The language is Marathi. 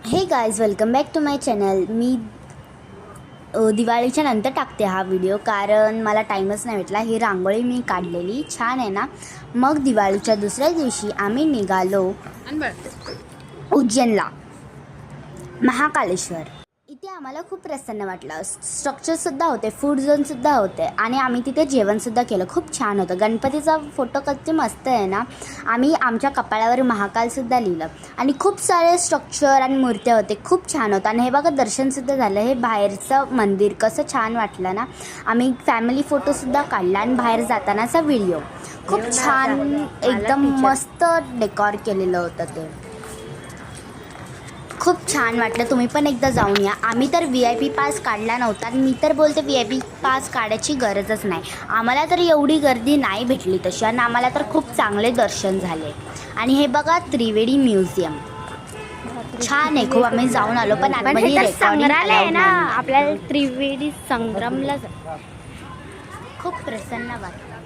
हे guys welcome back to my channel. मी दिवाळीच्या नंतर टाकते हा व्हिडिओ कारण मला टाईमच नाही भेटला. ही रांगोळी मी काढलेली छान आहे ना. मग दिवाळीच्या दुसऱ्या दिवशी आम्ही निघालो उज्जैनला, महाकालेश्वर. इथे आम्हाला खूप प्रसन्न वाटलं. स्ट्रक्चरसुद्धा होते, फूड झोनसुद्धा होते आणि आम्ही तिथे जेवणसुद्धा केलं. खूप छान होतं. गणपतीचा फोटो किती मस्त आहे ना. आम्ही आमच्या कपाळावर महाकालसुद्धा लिहिलं आणि खूप सारे स्ट्रक्चर आणि मूर्त्या होते. खूप छान होतं. आणि हे बघा दर्शनसुद्धा झालं. हे बाहेरचं मंदिर कसं छान वाटलं ना. आम्ही फॅमिली फोटोसुद्धा काढला आणि बाहेर जातानाचा व्हिडिओ खूप छान, एकदम मस्त डेकॉर केलेलं होतं. ते खूप छान वाटलं. तुम्ही पण एकदा जाऊन या. आम्ही तर VIP पास काढला नव्हता. मी तर बोलते VIP पास काढायची गरजच नाही. आम्हाला तर एवढी गर्दी नाही भेटली तशी आणि आम्हाला तर खूप चांगले दर्शन झाले. आणि हे बघा त्रिवेणी म्युझियम छान आहे खूप. आम्ही जाऊन आलो पण आतमध्ये संग्रहालय आहे ना. रेकॉर्डिंग आपल्याला त्रिवेणी संग्रामला खूप प्रसन्न वाटलं.